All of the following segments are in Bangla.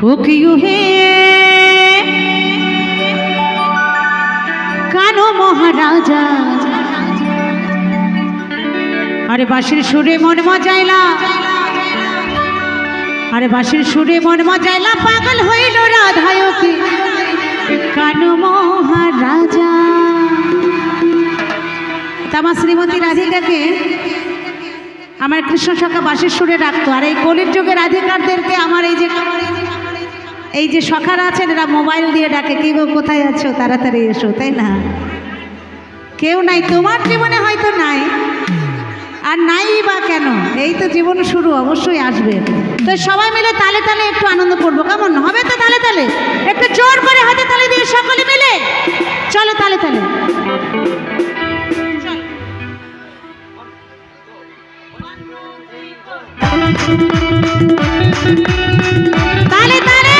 ও কিউ হে কানো মহারাজা, আরে বাঁশির সুরে মন মজাইলা, আরে বাঁশির সুরে মন মজাইলা, পাগল হইল রাধায়কে কানো মহারাজা। আমার শ্রীমতী রাধিকাকে আমার কৃষ্ণ সখা বাঁশির সুরে রাখতো। আর এই কলির যুগের রাধিকারদেরকে আমার এই যে সখারা আছেন এরা মোবাইল দিয়ে ডাকে, কি গো কোথায় আছো, তাড়াতাড়ি এসো, তাই না? কেউ নাই, তোমার জীবনে হয়তো নাই, আর নাই বা কেন, এই তো জীবন শুরু, অবশ্যই আসবে। তো সবাই মিলে তালে তালে একটু আনন্দ করবো, কেমন হবে? তো তালে তালে একটু জোর করে হাতে তালে দিয়ে সকলে মিলে চলো তালে তালে। তালে তালে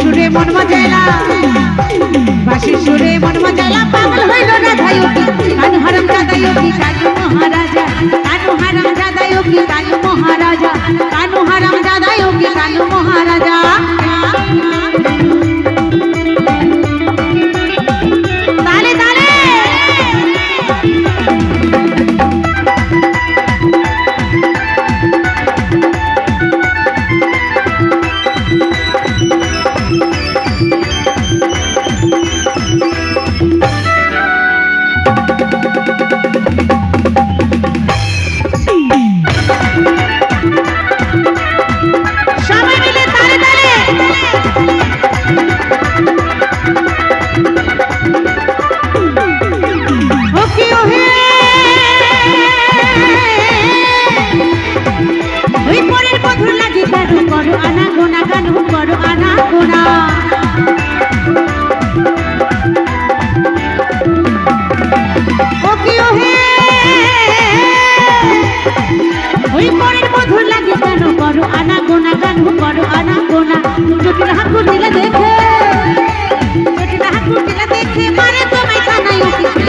সুরে মন মজাইলা, বাঁশির সুরে মন মজাইলা, পাগল হইল রাধায়কি কানু হারাম জাদায়কি কানু মহারাজা, কানু হারাম জাদায়কি কানু মহারাজা, কানু হারাম জাদায়কি কানু মহারাজা। তালে তালে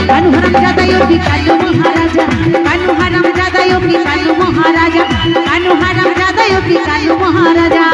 কানু হারাম জাদায়কি কানু মহারাজা, কানু হারাম জাদায়কি কানু মহারাজা, কানু হারাম জাদায়কি কানু মহারাজা।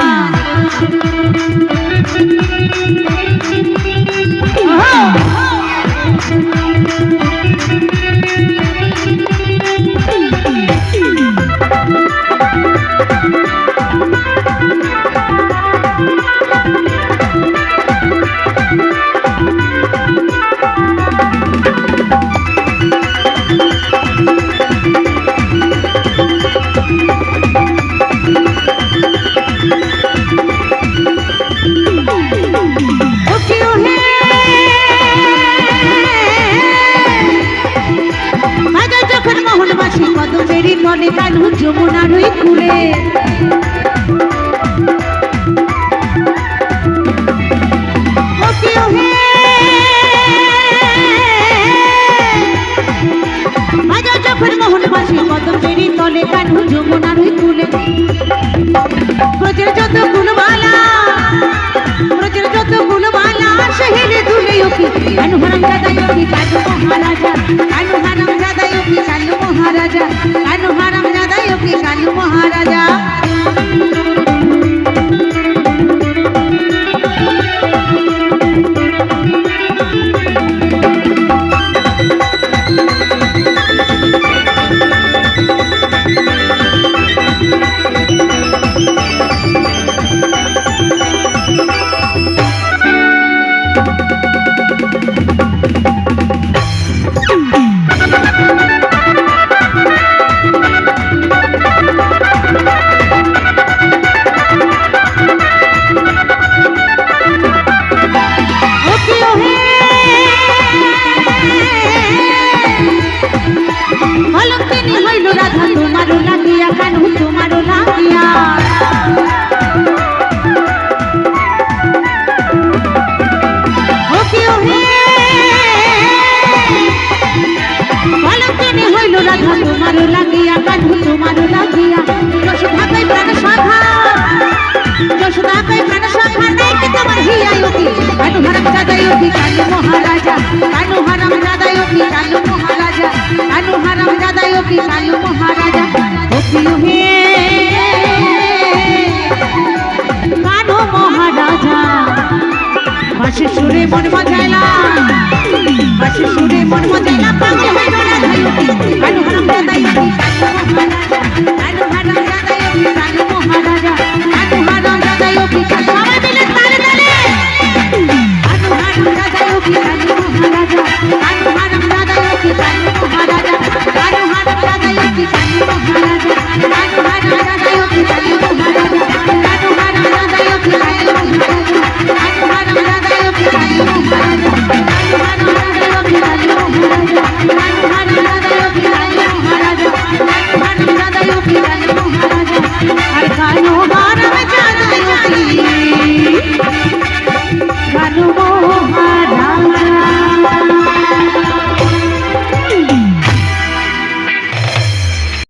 মনে কানু যমুনার ওই কূলে, যখন মোহনবাসী কদম বেরি তলে কানু যমুনার ওই কূলে, ব্রজের যত গুণমালা, ব্রজের যত গুণমালা শহীদে দুলে ওকি কানু হারাম জাদায়কি কানু মহারাজা, কানু হারাম জাদায়কি কানু মহারাজা, কানু হারাম জাদায়কি কানু মহারাজা। লাগিয়া কানু তোমারও লাগিয়া ও কি ওহে বলো কেনে হইল রাধা তোমারও লাগিয়া কানু তোমারও লাগিয়া যশোদা কই প্রাণ শাখা যশোদা কই প্রাণ শাখা নাই কি তোমার হিয়ায়ুতি কানু হারাম জাদায়ুতি কানু মহারাজা কানু হারাম জাদায়ুতি কানু মহারাজা কানু হারাম জাদায়ুতি